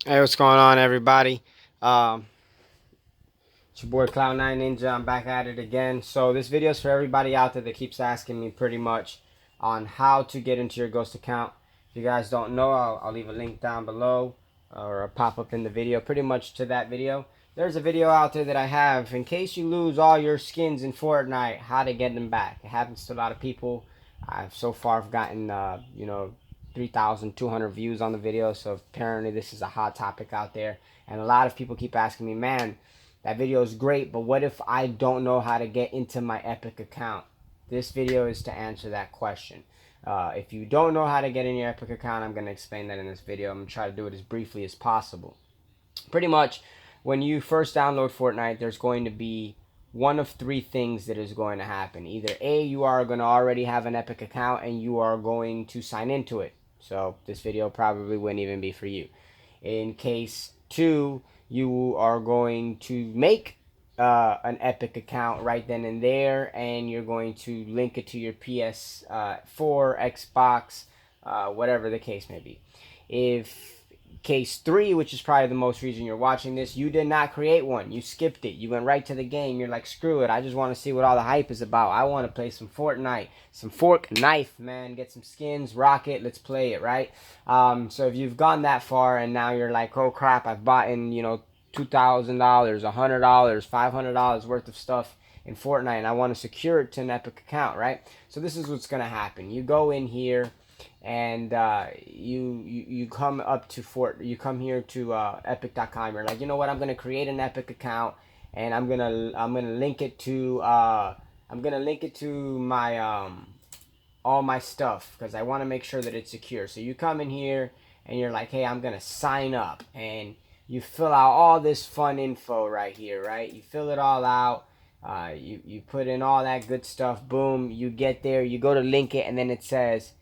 Hey, what's going on, everybody? Um, it's your boy Cloud9 Ninja. I'm back at it again. So this video is for everybody out there that keeps asking me pretty much on how to get into your ghost account. If you guys don't know, I'll leave a link down below or a pop up in the video, pretty much to that video. There's a video out there that I have in case you lose all your skins in Fortnite, how to get them back. It happens to a lot of people. I've so far gotten 3,200 views on the video, so apparently this is a hot topic out there. And a lot of people keep asking me, man, that video is great, but what if I don't know how to get into my Epic account? This video is to answer that question. If you don't know how to get in your Epic account, I'm going to explain that in this video. I'm going to try to do it as briefly as possible. Pretty much, when you first download Fortnite, there's going to be one of three things that is going to happen. Either A, you are going to already have an Epic account and you are going to sign into it. So this video probably wouldn't even be for you. In case two, you are going to make an Epic account right then and there, and you're going to link it to your PS4, Xbox, whatever the case may be. If case three, which is probably the most reason you're watching this, you did not create one. You skipped it. You went right to the game. You're like, screw it. I just want to see what all the hype is about. I want to play some Fortnite, some fork knife, man. Get some skins, rock it. Let's play it, right? So if you've gone that far and now you're like, oh crap, I've bought in, $2,000, $100, $500 worth of stuff in Fortnite, and I want to secure it to an Epic account, right? So this is what's gonna happen. You go in here and you come up to you come here to epic.com. You're like, you know what, I'm gonna create an Epic account, and I'm gonna link it to my all my stuff because I want to make sure that it's secure. So you come in here and you're like, hey, I'm gonna sign up, and you fill out all this fun info right here, right? You fill it all out. You put in all that good stuff. Boom, you get there, you go to link it, and then it says,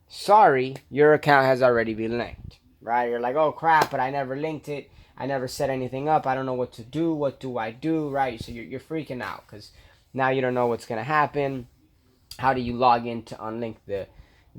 sorry, your account has already been linked, right? You're like, oh crap, but I never linked it. I never set anything up. I don't know what to do. What do I do, right? So you're freaking out because now you don't know what's going to happen. How do you log in to unlink the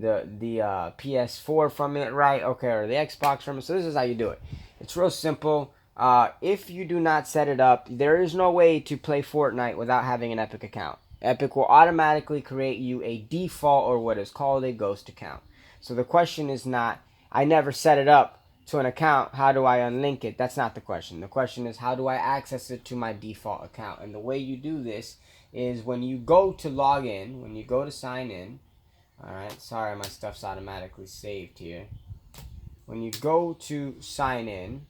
PS4 from it, right? Okay, or the Xbox from it. So this is how you do it. It's real simple. If you do not set it up, there is no way to play Fortnite without having an Epic account. Epic will automatically create you a default or what is called a ghost account. So the question is not, I never set it up to an account, how do I unlink it? That's not the question. The question is, how do I access it to my default account? And the way you do this is when you go to log in, when you go to sign in, alright, sorry, my stuff's automatically saved here. When you go to sign in,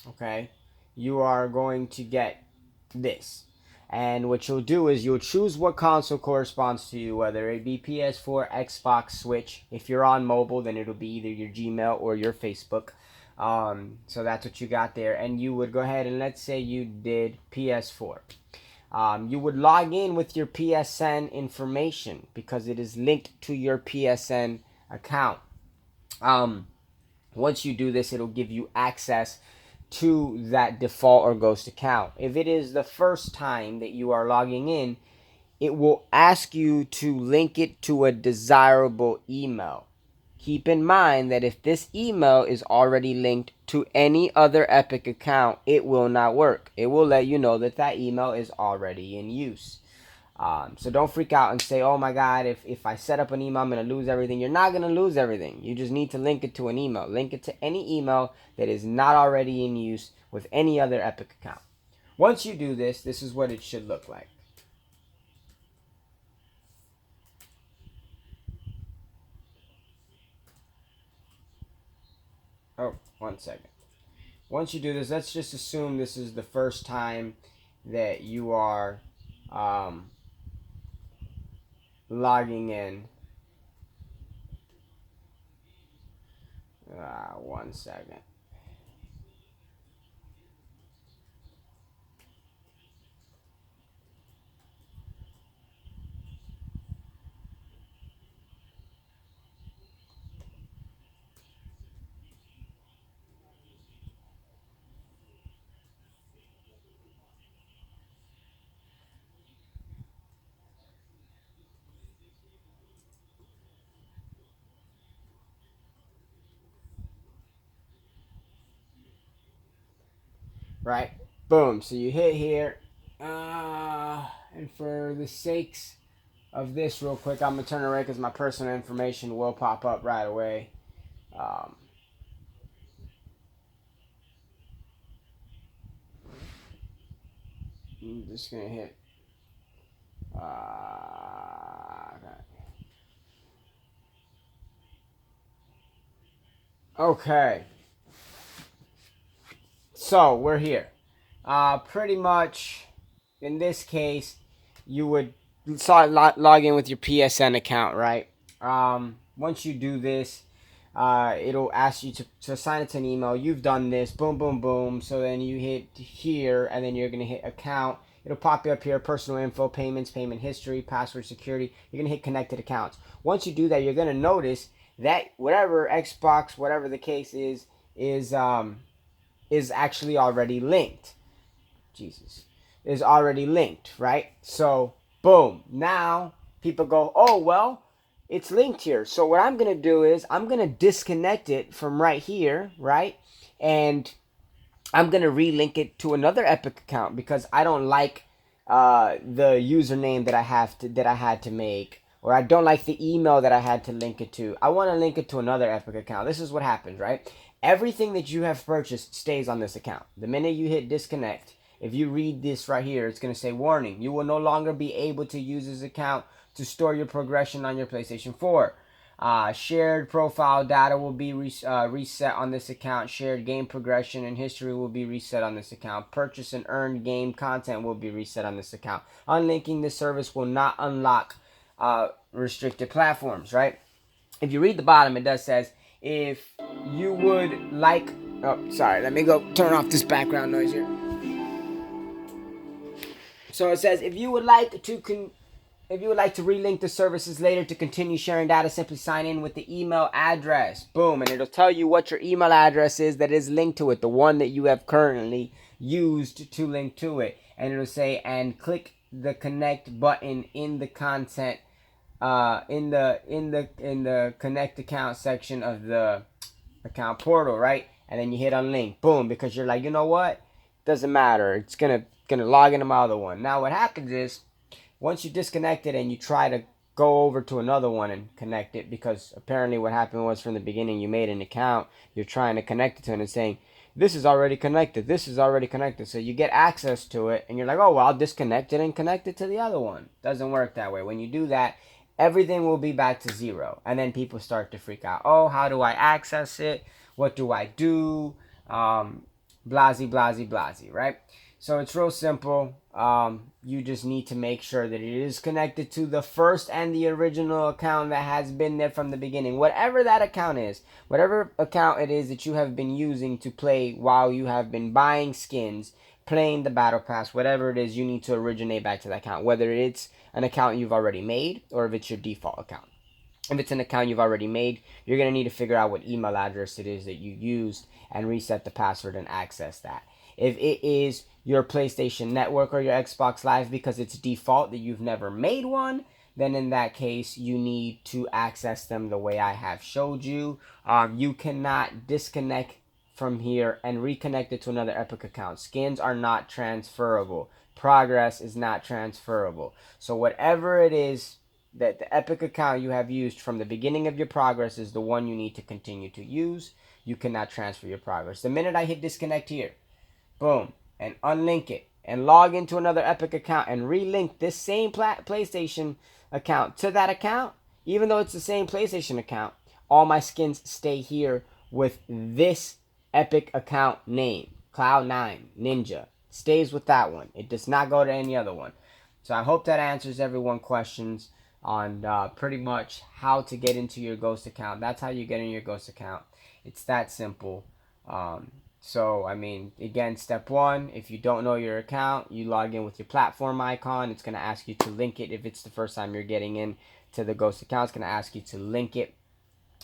okay, you are going to get this. And what you'll do is you'll choose what console corresponds to you, whether it be PS4, Xbox, Switch. If you're on mobile, then it'll be either your Gmail or your Facebook. So that's what you got there. And you would go ahead and let's say you did PS4. You would log in with your PSN information because it is linked to your PSN account. Um, Once you do this, it'll give you access to that default or ghost account. If it is the first time that you are logging in, it will ask you to link it to a desirable email. Keep in mind that if this email is already linked to any other Epic account, it will not work. It will let you know that that email is already in use. So don't freak out and say, oh my God, if I set up an email, I'm going to lose everything. You're not going to lose everything. You just need to link it to an email. Link it to any email that is not already in use with any other Epic account. Once you do this, this is what it should look like. Oh, 1 second. Once you do this, let's just assume this is the first time that you are um, logging in. 1 second. right? Boom. So you hit here. And for the sakes of this real quick, I'm going to turn it right because my personal information will pop up right away. Um, I'm just going to hit. Okay. So we're here. Pretty much, in this case, you would start log in with your PSN account, right? Once you do this, it'll ask you to sign it to an email. You've done this, boom, boom, boom. So then you hit here, and then you're gonna hit account. It'll pop you up here, personal info, payments, payment history, password security. You're gonna hit connected accounts. Once you do that, you're gonna notice that whatever Xbox, whatever the case is actually already linked. Jesus, is already linked, right? So boom, now people go, oh well, it's linked here. So what I'm gonna do is I'm gonna disconnect it from right here, right? And I'm gonna relink it to another Epic account because I don't like the username that I had to make, or I don't like the email that I had to link it to. I want to link it to another Epic account. This is what happens, right? Everything that you have purchased stays on this account. The minute you hit disconnect, if you read this right here, it's gonna say warning: you will no longer be able to use this account to store your progression on your PlayStation 4. Shared profile data will be reset on this account. Shared game progression and history will be reset on this account. Purchase and earned game content will be reset on this account. Unlinking this service will not unlock restricted platforms, right? If you read the bottom, it does says, if you would like... Oh, sorry. Let me go turn off this background noise here. So it says, if you would like to relink the services later to continue sharing data, simply sign in with the email address. Boom. And it'll tell you what your email address is that is linked to it, the one that you have currently used to link to it. And it'll say, and click the connect button in the content, in the connect account section of the account portal, right? And then you hit unlink. Boom. Because you're like, you know what? Doesn't matter. It's gonna log into my other one. Now what happens is, once you disconnect it and you try to go over to another one and connect it, because apparently what happened was from the beginning you made an account, you're trying to connect it to it and it's saying, this is already connected, this is already connected. So you get access to it and you're like, oh, well, I'll disconnect it and connect it to the other one. Doesn't work that way. When you do that, everything will be back to zero. And then people start to freak out. Oh, how do I access it? What do I do? Blasey, blasey, blasey, right? So it's real simple. You just need to make sure that it is connected to the first and the original account that has been there from the beginning. Whatever that account is, whatever account it is that you have been using to play while you have been buying skins, playing the battle pass, whatever it is, you need to originate back to that account. Whether it's an account you've already made or if it's your default account. If it's an account you've already made, you're going to need to figure out what email address it is that you used and reset the password and access that. If it is your PlayStation Network or your Xbox Live because it's default that you've never made one, then in that case, you need to access them the way I have showed you. You cannot disconnect from here and reconnect it to another Epic account. Skins are not transferable. Progress is not transferable. So whatever it is that the Epic account you have used from the beginning of your progress is the one you need to continue to use. You cannot transfer your progress. The minute I hit disconnect here, boom, and unlink it and log into another Epic account and relink this same PlayStation account to that account, even though it's the same PlayStation account, all my skins stay here with this Epic account name, Cloud9 Ninja. Stays with that one. It does not go to any other one. So I hope that answers everyone's questions on pretty much how to get into your Ghost account. That's how you get in your Ghost account. It's that simple. So, I mean, again, step one, if you don't know your account, you log in with your platform icon. It's going to ask you to link it. If it's the first time you're getting in to the Ghost account, it's going to ask you to link it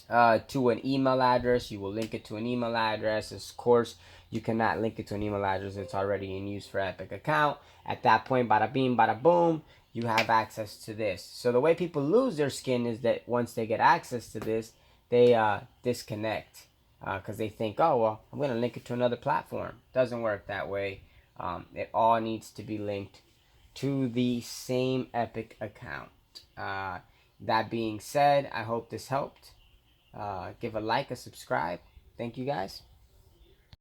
to an email address. You will link it to an email address. Of course, you cannot link it to an email address that's already in use for Epic account. At that point, bada bing, bada boom, you have access to this. So the way people lose their skin is that once they get access to this, they disconnect. because they think, oh, well, I'm going to link it to another platform. Doesn't work that way. It all needs to be linked to the same Epic account. That being said, I hope this helped. Give a like, a subscribe. Thank you guys.